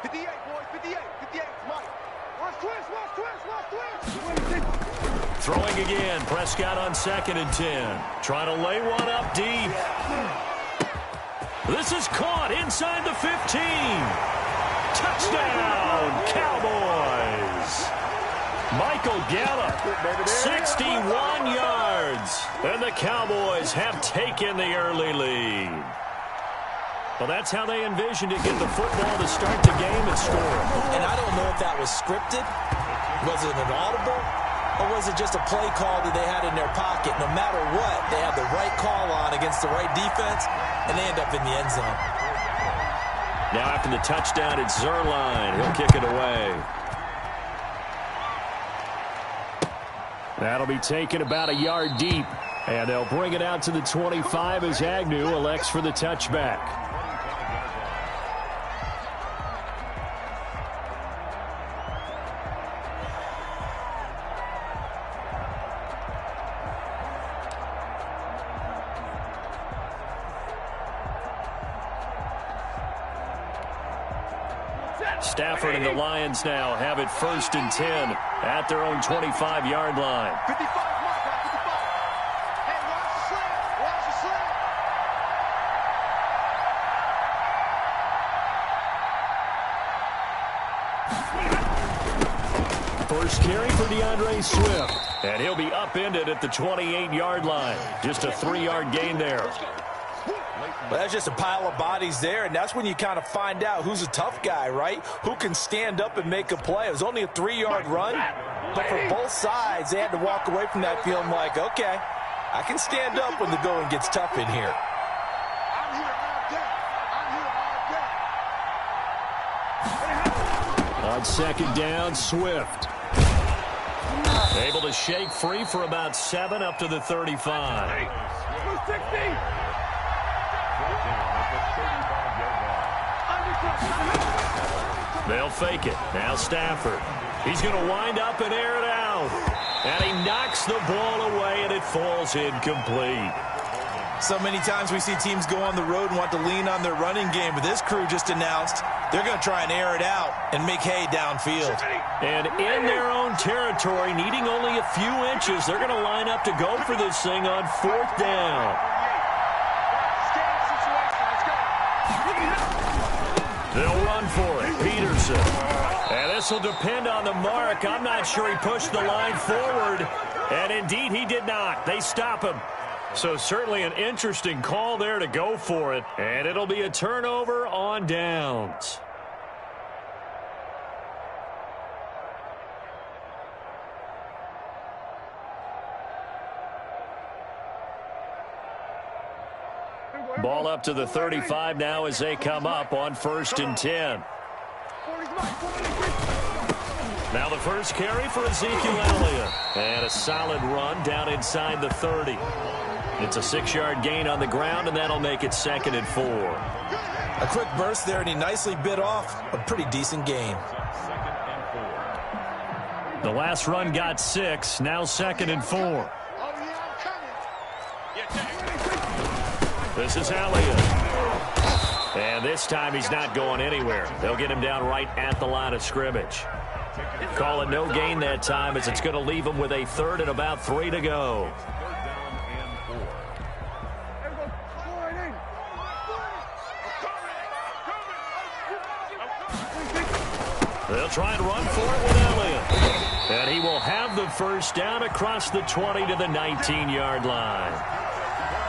58, boys, 58, 58, Mike. Watch twist. Throwing again, Prescott on 2nd and 10. Trying to lay one up deep. This is caught inside the 15. Touchdown, Cowboys. Michael Gallup, 61 yards. And the Cowboys have taken the early lead. Well, that's how they envisioned it, get the football to start the game and score. And I don't know if that was scripted. Was it an audible? Or was it just a play call that they had in their pocket? No matter what, they have the right call on against the right defense, and they end up in the end zone. Now after the touchdown, it's Zerline. He'll kick it away. That'll be taken about a yard deep. And they'll bring it out to the 25 as Agnew elects for the touchback. Stafford and the Lions now have it 1st and 10 at their own 25-yard line. 55, Mike, 55. Hey, watch the slant. Watch the slant. First carry for DeAndre Swift. And he'll be upended at the 28-yard line. Just a 3-yard gain there. Well, that's just a pile of bodies there, and that's when you kind of find out who's a tough guy, right? Who can stand up and make a play. It was only a 3-yard run, but for both sides, they had to walk away from that feeling like, okay, I can stand up when the going gets tough in here. I'm here all day. On 2nd down, Swift. Able to shake free for about 7 up to the 35. 60. They'll fake it. Now Stafford. He's going to wind up and air it out. And he knocks the ball away, and it falls incomplete. So many times we see teams go on the road and want to lean on their running game, but this crew just announced they're going to try and air it out and make hay downfield. And in their own territory, needing only a few inches, they're going to line up to go for this thing on 4th down. They'll run for it. Peterson. And this will depend on the mark. I'm not sure he pushed the line forward. And indeed, he did not. They stop him. So certainly an interesting call there to go for it. And it'll be a turnover on downs. Ball up to the 35 now as they come up on 1st and 10. Now the first carry for Ezekiel Elliott. And a solid run down inside the 30. It's a 6-yard gain on the ground, and that'll make it 2nd and 4. A quick burst there, and he nicely bit off a pretty decent gain. The last run got 6, now 2nd and 4. This is Elliott. And this time he's not going anywhere. They'll get him down right at the line of scrimmage. Call it no gain that time as it's going to leave him with a 3rd and about 3 to go. They'll try and run for it with Elliott. And he will have the first down across the 20 to the 19-yard line.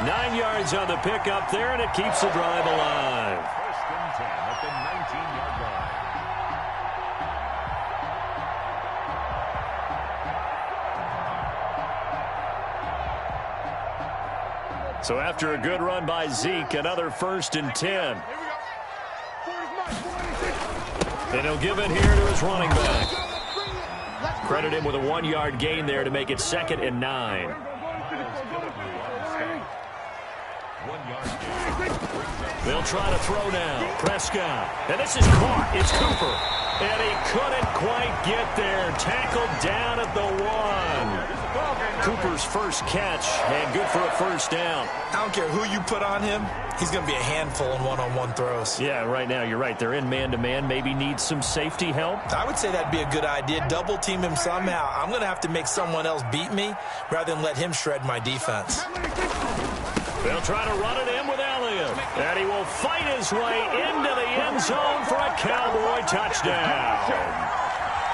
9 yards on the pickup there, and it keeps the drive alive. 1st and 10 at the 19-yard line. So after a good run by Zeke, another 1st and 10. And he'll give it here to his running back. Credit him with a 1-yard gain there to make it 2nd and 9. They'll try to throw now. Prescott. And this is caught. It's Cooper. And he couldn't quite get there. Tackled down at the 1. Cooper's first catch, and good for a first down. I don't care who you put on him, he's going to be a handful in one-on-one throws. Yeah, right now, you're right. They're in man-to-man. Maybe needs some safety help. I would say that'd be a good idea. Double team him somehow. I'm going to have to make someone else beat me rather than let him shred my defense. They'll try to run it in with Elliott. And he will fight his way into the end zone for a Cowboy touchdown.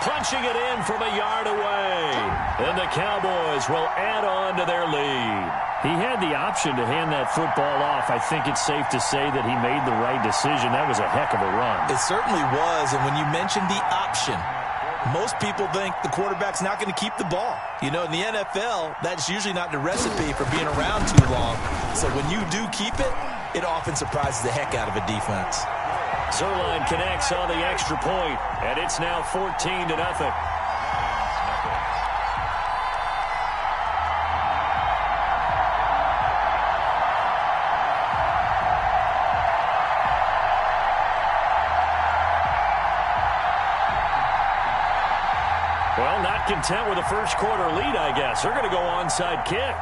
Punching it in from a yard away. And the Cowboys will add on to their lead. He had the option to hand that football off. I think it's safe to say that he made the right decision. That was a heck of a run. It certainly was. And when you mentioned the option, most people think the quarterback's not going to keep the ball. You know, in the NFL, that's usually not the recipe for being around too long. So when you do keep it, it often surprises the heck out of a defense. Zerline connects on the extra point, and it's now 14-0. Well, not content with a first quarter lead, I guess. They're going to go onside kick.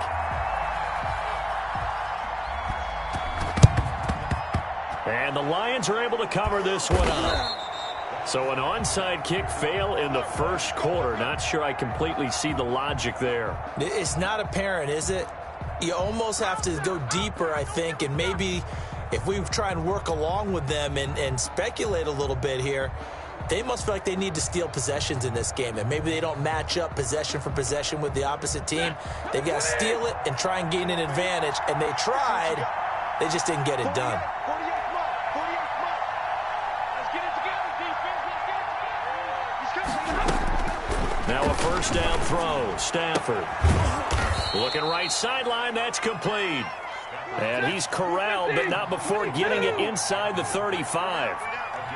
And the Lions are able to cover this one up. So an onside kick fail in the first quarter. Not sure I completely see the logic there. It's not apparent, is it? You almost have to go deeper, I think, and maybe if we try and work along with them and speculate a little bit here, they must feel like they need to steal possessions in this game, and maybe they don't match up possession for possession with the opposite team. They've got to steal it and try and gain an advantage, and they tried. They just didn't get it done. Now a first down throw. Stafford. Looking right sideline. That's complete. And he's corralled, but not before getting it inside the 35.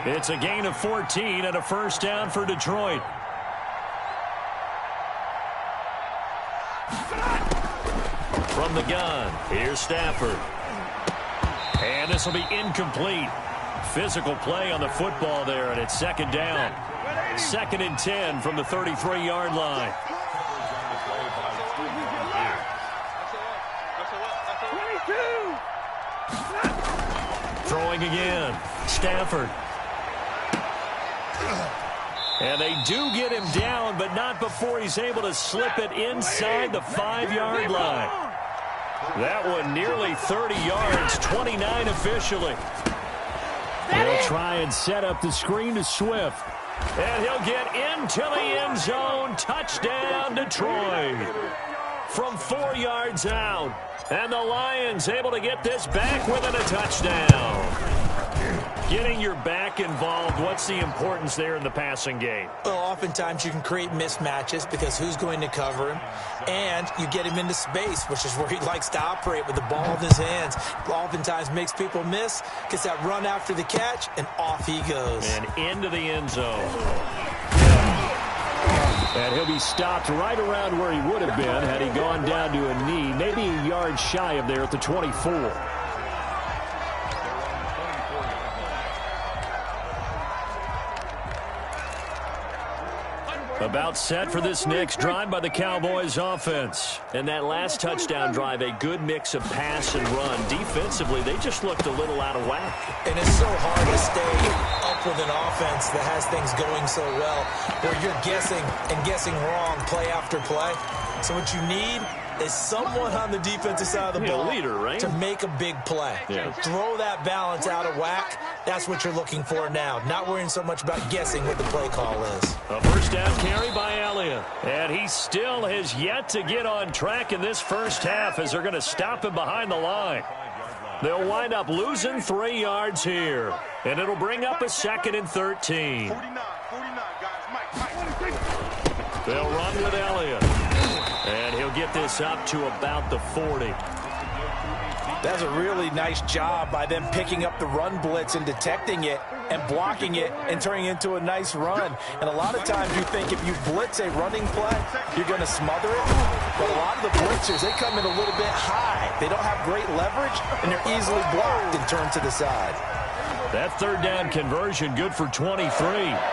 It's a gain of 14 and a first down for Detroit. From the gun, here's Stafford. And this will be incomplete. Physical play on the football there, and it's second down. 2nd and 10 from the 33-yard line. Throwing again. Stafford. And they do get him down, but not before he's able to slip it inside the 5-yard line. That one nearly 30 yards, 29 officially. They'll try and set up the screen to Swift. And he'll get into the end zone. Touchdown, Detroit. From 4 yards out. And the Lions able to get this back within a touchdown. Getting your back involved, what's the importance there in the passing game? Well, oftentimes you can create mismatches because who's going to cover him? And you get him into space, which is where he likes to operate with the ball in his hands. Oftentimes makes people miss, gets that run after the catch, and off he goes. And into the end zone. And he'll be stopped right around where he would have been had he gone down to a knee, maybe a yard shy of there at the 24. About set for this next drive by the Cowboys offense. And that last touchdown drive, a good mix of pass and run. Defensively, they just looked a little out of whack. And it's so hard to stay up with an offense that has things going so well, where you're guessing and guessing wrong play after play. So what you need is someone on the defensive side of the ball leader, right? to make a big play. Yeah. Throw that balance out of whack. That's what you're looking for now. Not worrying so much about guessing what the play call is. A first down carry by Elliott. And he still has yet to get on track in this first half as they're going to stop him behind the line. They'll wind up losing 3 yards here. And it'll bring up a 2nd and 13. 49, guys. Mike. They'll run with Elliott. And he'll get this up to about the 40. That's a really nice job by them picking up the run blitz and detecting it and blocking it and turning it into a nice run. And a lot of times you think if you blitz a running play, you're going to smother it. But a lot of the blitzers, they come in a little bit high. They don't have great leverage, and they're easily blocked and turned to the side. That third down conversion good for 23.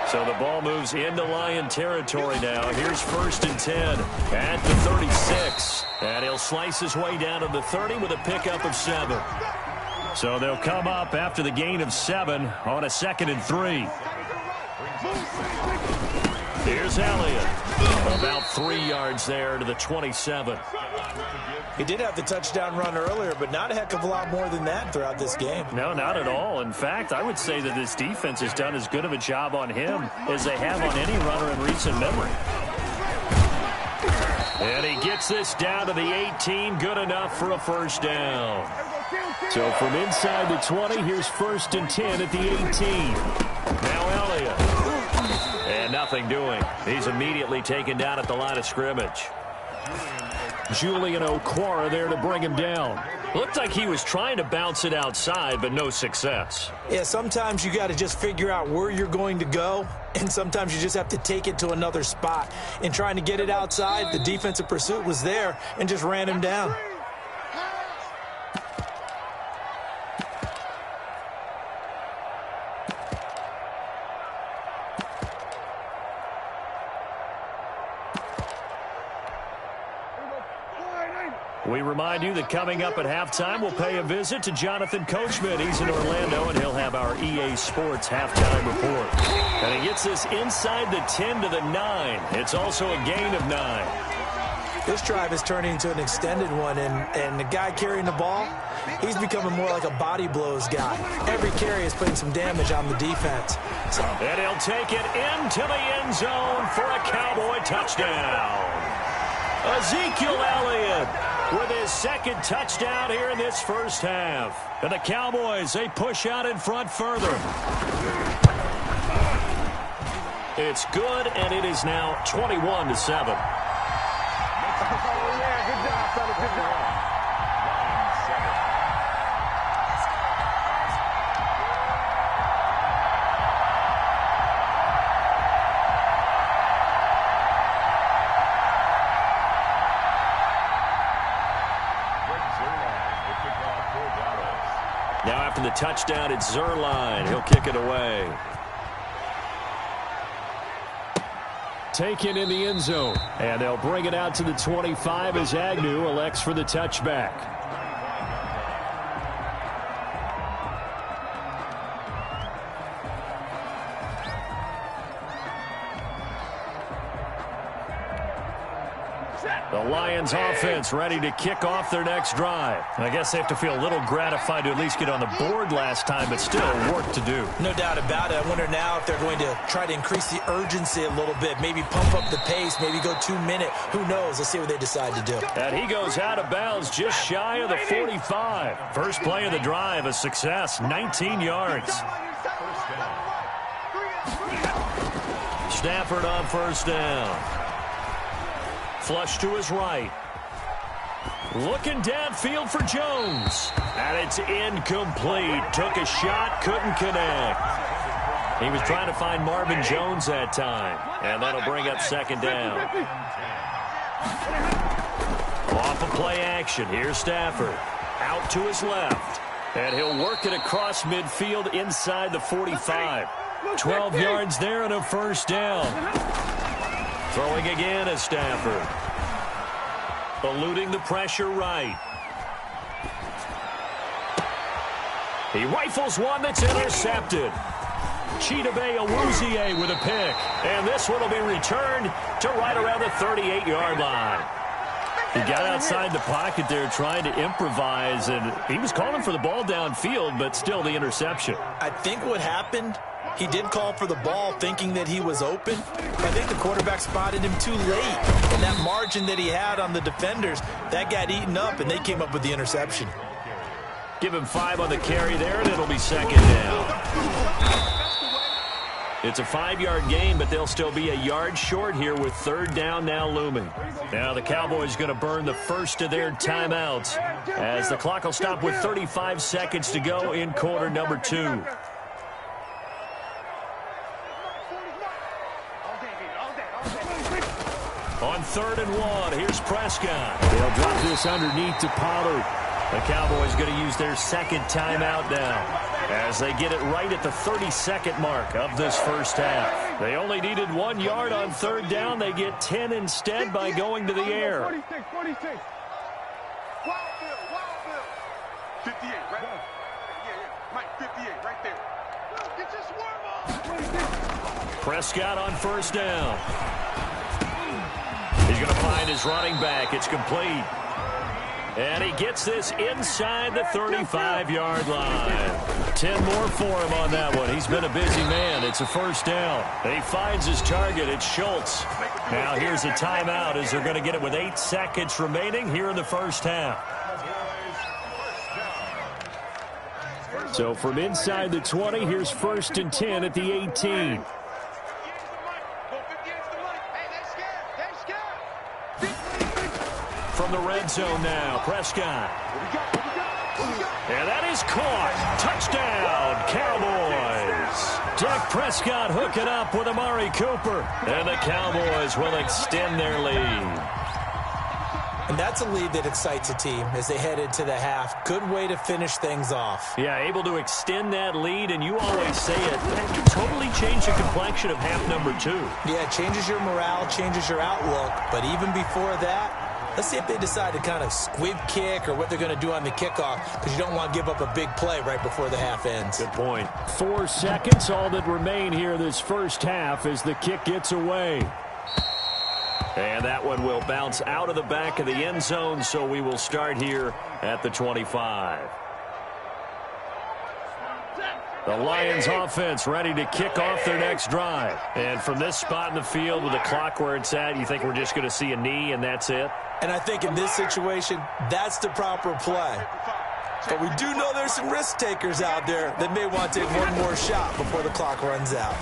So the ball moves into Lion territory now. Here's 1st and 10 at the 36. And he'll slice his way down to the 30 with a pickup of 7. So they'll come up after the gain of 7 on a 2nd and 3. Here's Elliott. About 3 yards there to the 27. He did have the touchdown run earlier, but not a heck of a lot more than that throughout this game. No, not at all. In fact, I would say that this defense has done as good of a job on him as they have on any runner in recent memory. And he gets this down to the 18. Good enough for a 1st down. So from inside the 20, here's 1st and 10 at the 18. Now Elliott. And nothing doing. He's immediately taken down at the line of scrimmage. Julian Okwara there to bring him down. Looked like he was trying to bounce it outside, but no success. Yeah, sometimes you got to just figure out where you're going to go, and sometimes you just have to take it to another spot. In trying to get it outside, the defensive pursuit was there and just ran him down. We remind you that coming up at halftime, we'll pay a visit to Jonathan Coachman. He's in Orlando, and he'll have our EA Sports halftime report. And he gets this inside the 10 to the 9. It's also a gain of 9. This drive is turning into an extended one, and the guy carrying the ball, he's becoming more like a body blows guy. Every carry is putting some damage on the defense. And he'll take it into the end zone for a Cowboy touchdown. Ezekiel Elliott with his 2nd touchdown here in this 1st half. And the Cowboys, they push out in front further. It's good, and it is now 21-7. Good job, fella. Good job. Now after the touchdown, it's Zerline. He'll kick it away. Taken in the end zone. And they'll bring it out to the 25 as Agnew elects for the touchback. The Lions offense ready to kick off their next drive. I guess they have to feel a little gratified to at least get on the board last time, but still work to do. No doubt about it. I wonder now if they're going to try to increase the urgency a little bit, maybe pump up the pace, maybe go 2-minute. Who knows? Let's see what they decide to do. And he goes out of bounds just shy of the 45. First play of the drive, a success, 19 yards. Stafford on 1st down. Flush to his right. Looking downfield for Jones. And it's incomplete. Took a shot, couldn't connect. He was trying to find Marvin Jones that time. And that'll bring up 2nd down. Off of play action. Here's Stafford. Out to his left. And he'll work it across midfield inside the 45. 12 yards there and a 1st down. Throwing again is Stafford. Eluding the pressure right. He rifles one that's intercepted. Chidobe Awuzie with a pick. And this one will be returned to right around the 38-yard line. He got outside the pocket there trying to improvise, and he was calling for the ball downfield, but still the interception. I think what happened, he did call for the ball thinking that he was open. I think the quarterback spotted him too late. And that margin that he had on the defenders, that got eaten up, and they came up with the interception. Give him 5 on the carry there, and it'll be 2nd down. It's a 5-yard gain, but they'll still be a yard short here with 3rd down now looming. Now the Cowboys going to burn the first of their timeouts as the clock will stop with 35 seconds to go in quarter number 2. On 3rd and 1, here's Prescott. They'll drop this underneath to Pollard. The Cowboys going to use their 2nd timeout now. as they get it right at the 32nd mark of this first half. They only needed 1 yard on third down. They get 10 instead by going to the air. 46. Wild Bill. 58, right? Yeah. Mike, 58, right there. Get your swarm on. Prescott on first down. He's going to find his running back. It's complete. And he gets this inside the 35-yard line. 10 more for him on that one. He's been a busy man. It's a first down. He finds his target. It's Schultz. Now here's a timeout as they're going to get it with 8 seconds remaining here in the first half. So from inside the 20, here's 1st and 10 at the 18. From the red zone now, Prescott. And that is caught. Touchdown, Cowboys. Dak Prescott hooking up with Amari Cooper. And the Cowboys will extend their lead. And that's a lead that excites a team as they head into the half. Good way to finish things off. Yeah, able to extend that lead, and you always say it, totally change the complexion of half number 2. Yeah, it changes your morale, changes your outlook. But even before that, let's see if they decide to kind of squib kick or what they're going to do on the kickoff, because you don't want to give up a big play right before the half ends. Good point. 4 seconds, all that remain here this first half as the kick gets away. And that one will bounce out of the back of the end zone, so we will start here at the 25. The Lions offense ready to kick off their next drive. And from this spot in the field with the clock where it's at, you think we're just going to see a knee and that's it? And I think in this situation, that's the proper play. But we do know there's some risk takers out there that may want to take one more shot before the clock runs out.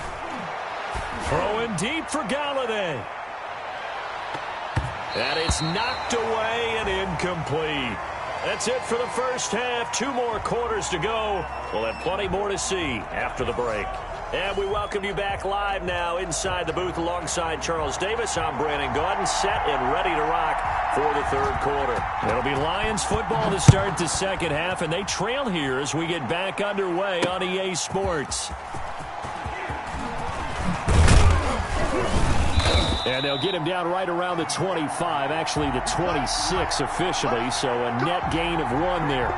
Throwing deep for Galladay. And it's knocked away and incomplete. That's it for the first half. 2 more quarters to go. We'll have plenty more to see after the break. And we welcome you back live now inside the booth alongside Charles Davis. I'm Brandon Gaudin, set and ready to rock for the third quarter. It'll be Lions football to start the second half, and they trail here as we get back underway on EA Sports. And they'll get him down right around the 25, actually the 26 officially, so a net gain of 1 there.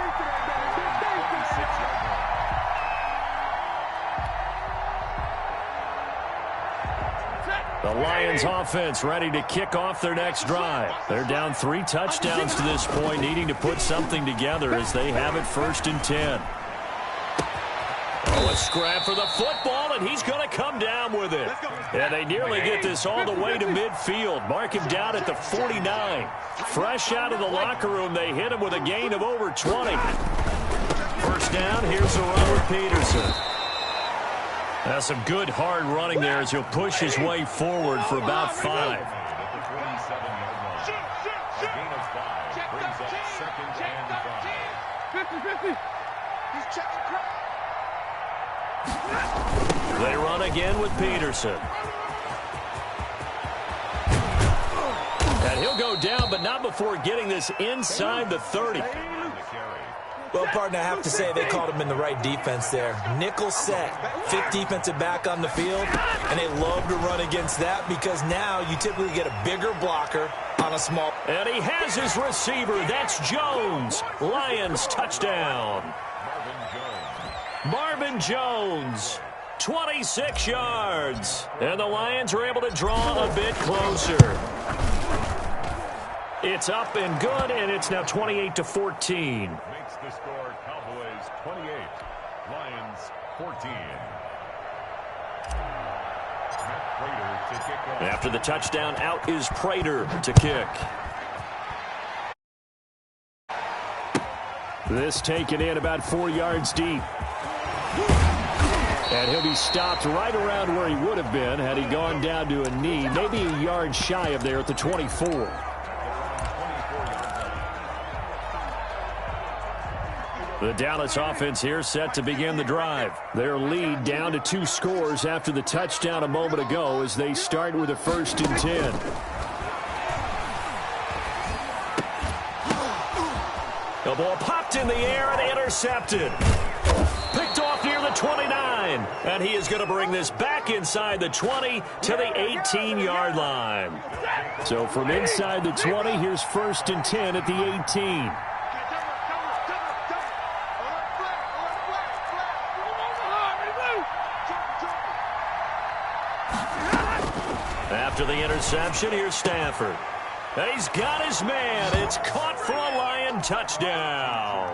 The Lions offense ready to kick off their next drive. They're down 3 touchdowns to this point, needing to put something together as they have it 1st and 10. Oh, a scrap for the football, and he's going to come down with it. And they nearly get this all the way to midfield. Mark him down at the 49. Fresh out of the locker room, they hit him with a gain of over 20. First down, here's the run with Peterson. That's some good hard running there as he'll push his way forward for about 5. They run again with Peterson. And he'll go down, but not before getting this inside the 30. Well, partner, I have to say they called him in the right defense there. Nickel set, 5th defensive back on the field, and they love to run against that because now you typically get a bigger blocker on a small. And he has his receiver. That's Jones. Lions touchdown. Marvin Jones, 26 yards. And the Lions are able to draw a bit closer. It's up and good, and it's now 28-14. Makes the score Cowboys 28, Lions 14. Prater to kick off. After the touchdown, out is Prater to kick. This taken in about 4 yards deep. And he'll be stopped right around where he would have been had he gone down to a knee, maybe a yard shy of there at the 24. The Dallas offense here set to begin the drive. Their lead down to 2 scores after the touchdown a moment ago as they start with a 1st and 10. The ball popped in the air and intercepted. Picked off 29. And he is going to bring this back inside the 20 to the 18-yard line. So from inside the 20, here's 1st and 10 at the 18. After the interception, here's Stafford. And he's got his man. It's caught for a Lion touchdown.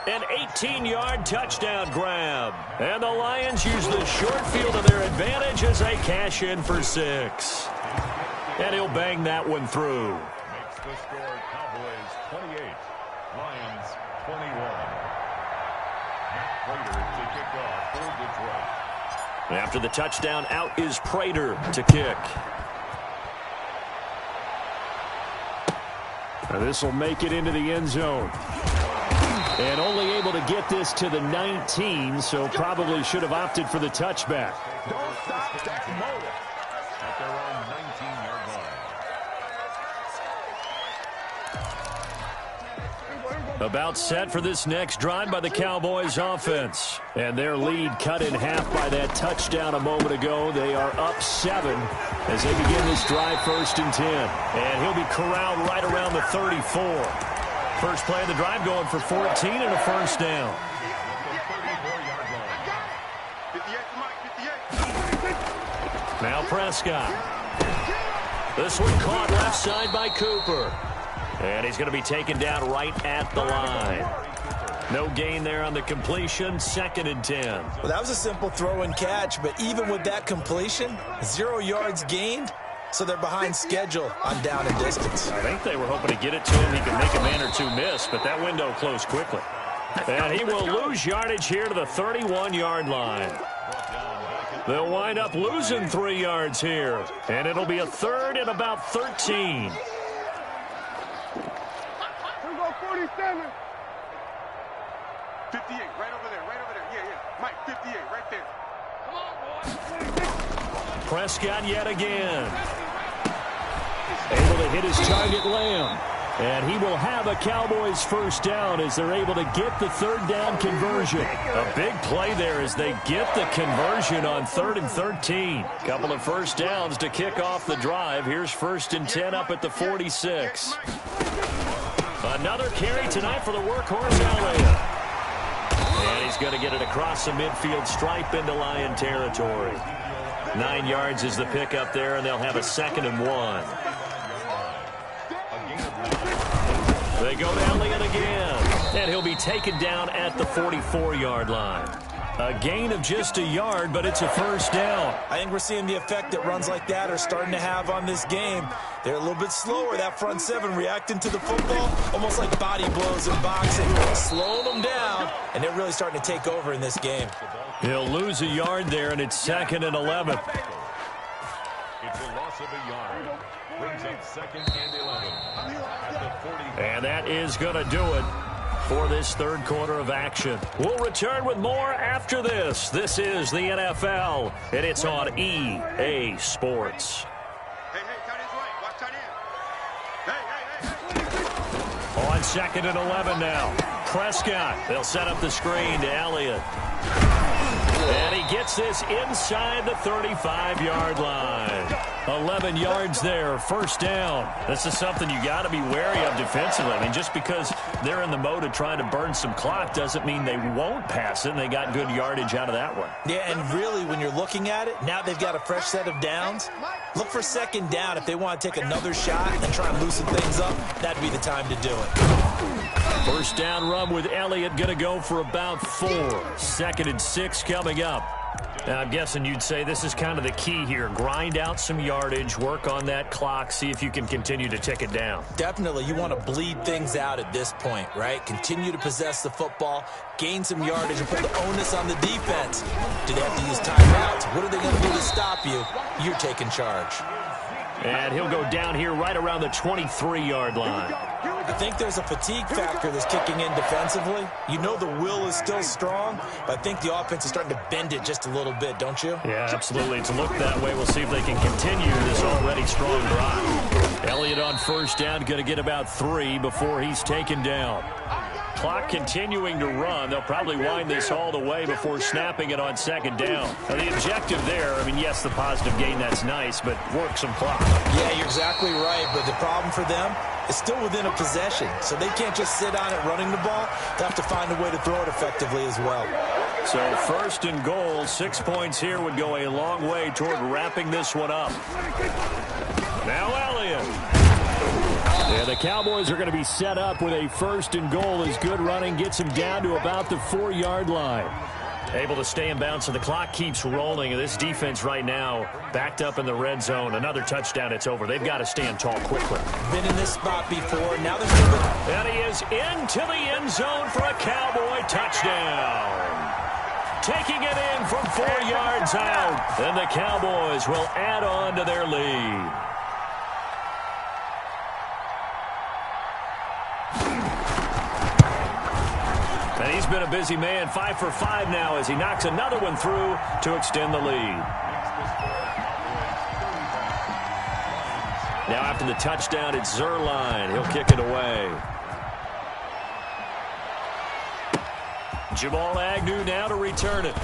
An 18-yard touchdown grab. And the Lions use the short field to their advantage as they cash in for 6. And he'll bang that one through. Makes the score Cowboys 28, Lions 21. Prater to kick off for Detroit. After the touchdown, out is Prater to kick. This will make it into the end zone. And only able to get this to the 19, so probably should have opted for the touchback. Don't stop that motor. At their own 19-yard line. About set for this next drive by the Cowboys offense. And their lead cut in half by that touchdown a moment ago. They are up 7 as they begin this drive 1st and 10. And he'll be corralled right around the 34. First play of the drive going for 14 and a 1st down. Now Prescott. This one caught left side by Cooper. And he's going to be taken down right at the line. No gain there on the completion. 2nd and 10. Well, that was a simple throw and catch, but even with that completion, 0 yards gained. So they're behind schedule on down and distance. I think they were hoping to get it to him. He could make a man or two miss, but that window closed quickly. And he will lose yardage here to the 31-yard line. They'll wind up losing 3 yards here. And it'll be a 3rd and about 13. Here we go, 47. 58, right over there, right over there. Yeah, yeah. Mike, 58, right there. Come on, boy. Prescott yet again. Able to hit his target, Lamb. And he will have a Cowboys 1st down as they're able to get the 3rd down conversion. A big play there as they get the conversion on 3rd and 13. Couple of 1st downs to kick off the drive. Here's 1st and 10 up at the 46. Another carry tonight for the workhorse, Elliott. And he's going to get it across the midfield stripe into Lion territory. 9 yards is the pickup there, and they'll have a 2nd and 1. They go to Elliott again, and he'll be taken down at the 44-yard line. A gain of just a yard, but it's a 1st down. I think we're seeing the effect that runs like that are starting to have on this game. They're a little bit slower, that front 7, reacting to the football, almost like body blows in boxing, slowing them down, and they're really starting to take over in this game. He'll lose a yard there, and it's 2nd and 11. It's a loss of a yard. Brings up 2nd and 11 at the 40. And that is going to do it for this 3rd quarter of action. We'll return with more after this. This is the NFL, and it's on EA Sports. Hey, tight end's right. Watch tight end. Hey. On 2nd and 11 now. Prescott. They'll set up the screen to Elliott. And he gets this inside the 35-yard line. 11 yards there, 1st down. This is something you got to be wary of defensively. I mean, just because they're in the mode of trying to burn some clock doesn't mean they won't pass it, and they got good yardage out of that one. Yeah, and really, when you're looking at it, now they've got a fresh set of downs. Look for 2nd down. If they want to take another shot and try and loosen things up, that'd be the time to do it. 1st down run with Elliott going to go for about 4. 2nd and 6 coming up. Now, I'm guessing you'd say this is kind of the key here. Grind out some yardage, work on that clock, see if you can continue to tick it down. Definitely. You want to bleed things out at this point, right? Continue to possess the football, gain some yardage, and put the onus on the defense. Do they have to use timeouts? What are they going to do to stop you? You're taking charge. And he'll go down here right around the 23-yard line. I think there's a fatigue factor that's kicking in defensively. You know the will is still strong, but I think the offense is starting to bend it just a little bit, don't you? Yeah, absolutely. It's looked that way. We'll see if they can continue this already strong drive. Elliott on 1st down, going to get about 3 before he's taken down. clock continuing to run. They'll probably wind this all the way before snapping it on second down. Now, the objective there, I mean, yes, the positive gain, that's nice, but work some clock. Yeah, you're exactly right, but the problem for them is still within a possession, so they can't just sit on it running the ball. They have to find a way to throw it effectively as well. So first and goal, 6 points here would go a long way toward wrapping this one up. Now Elliott. Yeah, the Cowboys are going to be set up with a first and goal as good running gets them down to about the 4-yard line. Able to stay in bounds, so the clock keeps rolling. And this defense right now backed up in the red zone. Another touchdown, it's over. They've got to stand tall quickly. Been in this spot before. Now they're moving. And he is into the end zone for a Cowboy touchdown. Taking it in from 4 yards out. And the Cowboys will add on to their lead. And he's been a busy man, 5 for 5 now as he knocks another one through to extend the lead. Now after the touchdown, it's Zerline. He'll kick it away. Jamal Agnew now to return it.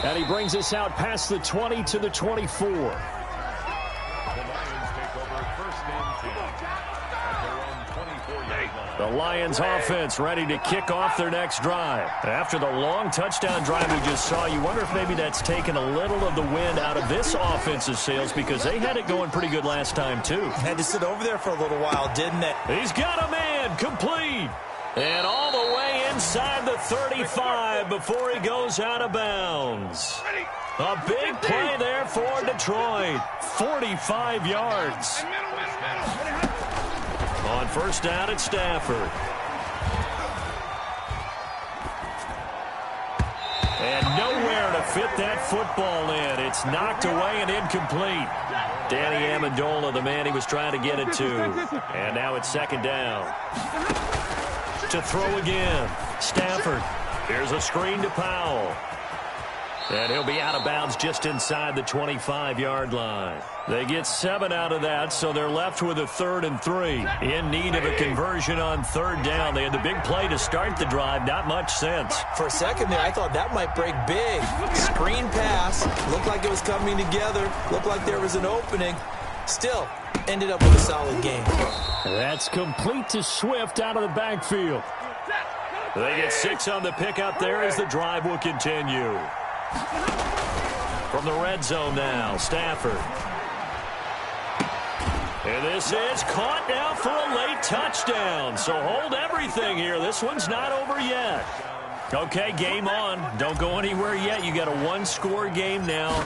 And he brings us out past the 20 to the 24. The Lions take over first and 10 at their own 24-yard line. The Lions offense ready to kick off their next drive. After the long touchdown drive we just saw, you wonder if maybe that's taken a little of the wind out of this offensive sails because they had it going pretty good last time too. Had to sit over there for a little while, didn't it? He's got a man complete. And all the way inside the 35 before he goes out of bounds. A big play there for Detroit. 45 yards. On first down at Stafford. And nowhere to fit that football in. It's knocked away and incomplete. Danny Amendola, the man he was trying to get it to. And now it's second down. To throw again. Stafford. Here's a screen to Powell. And he'll be out of bounds just inside the 25-yard line. They get 7 out of that, so they're left with a 3rd and 3. In need of a conversion on third down. They had the big play to start the drive. Not much sense. For a second there, I thought that might break big. Screen pass. Looked like it was coming together. Looked like there was an opening. Still, ended up with a solid game. That's complete to Swift out of the backfield. They get 6 on the pickup there as the drive will continue. From the red zone now, Stafford. And this is caught now for a late touchdown. So hold everything here. This one's not over yet. Okay, game on. Don't go anywhere yet. You got a 1-score game now.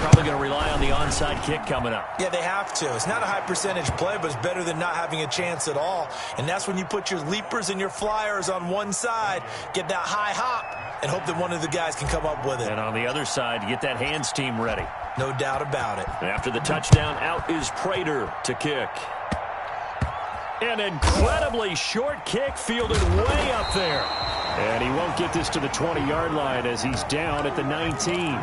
Probably going to rely on the onside kick coming up. Yeah, they have to. It's not a high percentage play, but it's better than not having a chance at all. And that's when you put your leapers and your flyers on one side, get that high hop, and hope that one of the guys can come up with it. And on the other side, get that hands team ready. No doubt about it. After the touchdown, out is Prater to kick. An incredibly short kick fielded way up there. And he won't get this to the 20-yard line as he's down at the 19.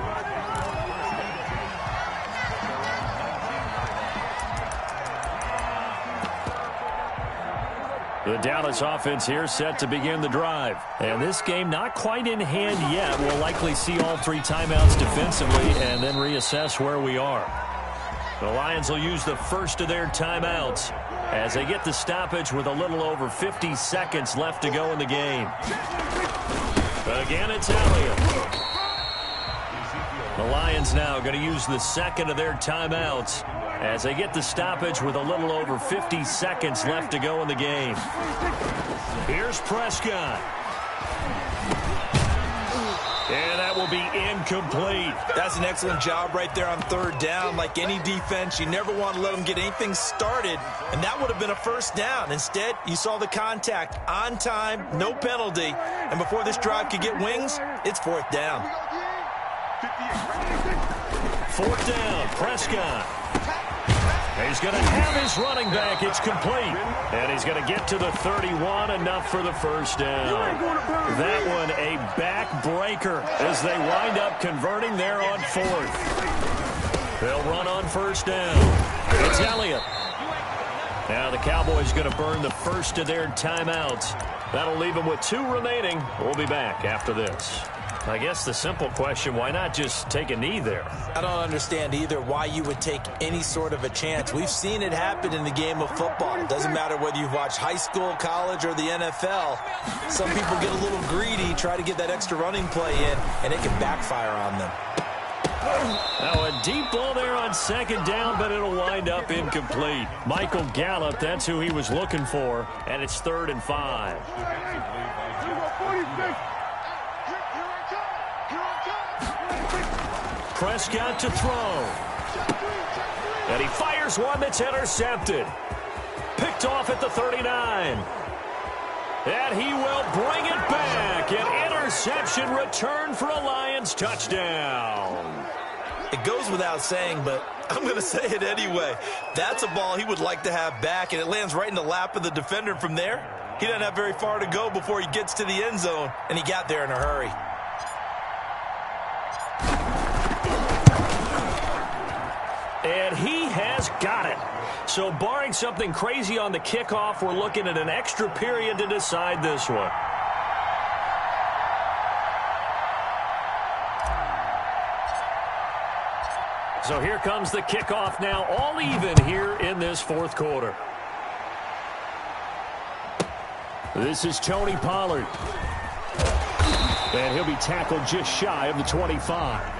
The Dallas offense here set to begin the drive. And this game not quite in hand yet. We'll likely see all 3 timeouts defensively and then reassess where we are. The Lions will use the first of their timeouts as they get the stoppage with a little over 50 seconds left to go in the game. Again, it's Elliott. The Lions now going to use the second of their timeouts as they get the stoppage with a little over 50 seconds left to go in the game. Here's Prescott. And that will be incomplete. That's an excellent job right there on third down. Like any defense, you never want to let them get anything started, and that would have been a first down. Instead, you saw the contact on time, no penalty, and before this drive could get wings, it's fourth down. 4th down, Prescott. He's going to have his running back. It's complete. And he's going to get to the 31, enough for the first down. That one a backbreaker as they wind up converting there on 4th. They'll run on first down. It's Elliott. Now the Cowboys going to burn the first of their timeouts. That'll leave them with 2 remaining. We'll be back after this. I guess the simple question, why not just take a knee there? I don't understand either why you would take any sort of a chance. We've seen it happen in the game of football. It doesn't matter whether you've watched high school, college, or the NFL. Some people get a little greedy, try to get that extra running play in, and it can backfire on them. Now a deep ball there on second down, but it'll wind up incomplete. Michael Gallup, that's who he was looking for, and it's 3rd and 5. Prescott to throw. And he fires one that's intercepted. Picked off at the 39. And he will bring it back. An interception return for a Lions touchdown. It goes without saying, but I'm going to say it anyway. That's a ball he would like to have back, and it lands right in the lap of the defender. From there, he doesn't have very far to go before he gets to the end zone, and he got there in a hurry. And he has got it. So barring something crazy on the kickoff, we're looking at an extra period to decide this one. So here comes the kickoff now, all even here in this 4th quarter. This is Tony Pollard. And he'll be tackled just shy of the 25.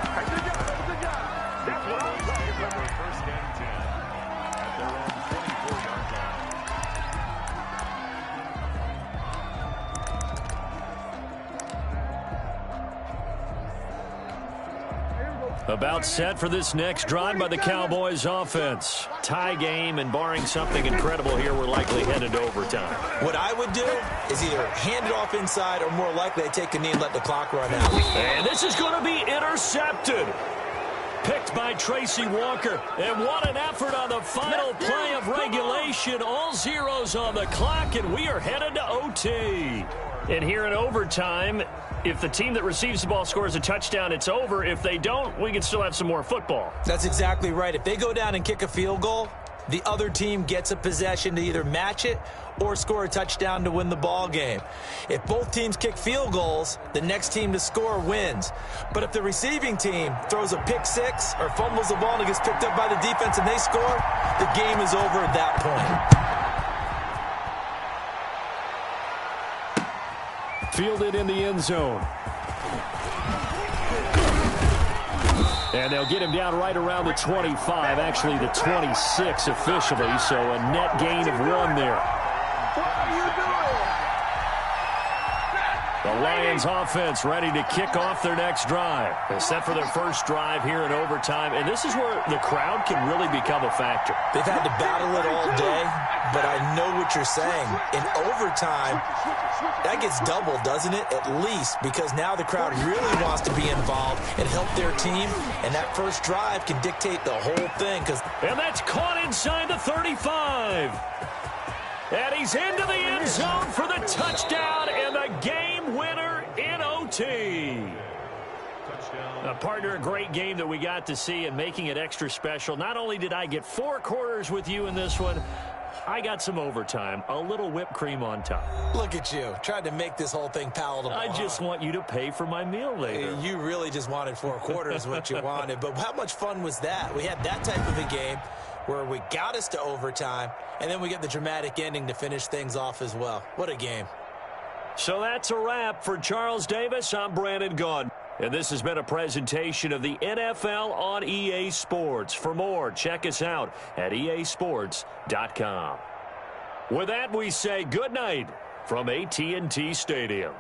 About set for this next drive by the Cowboys offense. Tie game, and barring something incredible here, we're likely headed to overtime. What I would do is either hand it off inside or more likely I take a knee and let the clock run out. And this is going to be intercepted. Picked by Tracy Walker. And what an effort on the final play of regulation. All zeros on the clock, and we are headed to OT. And here in overtime, if the team that receives the ball scores a touchdown, it's over. If they don't, we can still have some more football. That's exactly right. If they go down and kick a field goal, the other team gets a possession to either match it or score a touchdown to win the ball game. If both teams kick field goals, the next team to score wins. But if the receiving team throws a pick six or fumbles the ball and it gets picked up by the defense and they score, the game is over at that point. Fielded in the end zone. And they'll get him down right around the 25, actually the 26 officially, so a net gain of 1 there. The Lions offense ready to kick off their next drive. They're set for their first drive here in overtime, and this is where the crowd can really become a factor. They've had to battle it all day, but I know what you're saying. In overtime, that gets doubled, doesn't it? At least, because now the crowd really wants to be involved and help their team, and that first drive can dictate the whole thing. And that's caught inside the 35. And he's into the end zone for the touchdown and the game winner in OT. Partner, a great game that we got to see and making it extra special. Not only did I get 4 quarters with you in this one, I got some overtime, a little whipped cream on top. Look at you, trying to make this whole thing palatable. I just want you to pay for my meal later. You really just wanted 4 quarters what you wanted, but how much fun was that? We had that type of a game where we got us to overtime, and then we get the dramatic ending to finish things off as well. What a game. So that's a wrap for Charles Davis. I'm Brandon Gaudin. And this has been a presentation of the NFL on EA Sports. For more, check us out at easports.com. With that, we say good night from AT&T Stadium.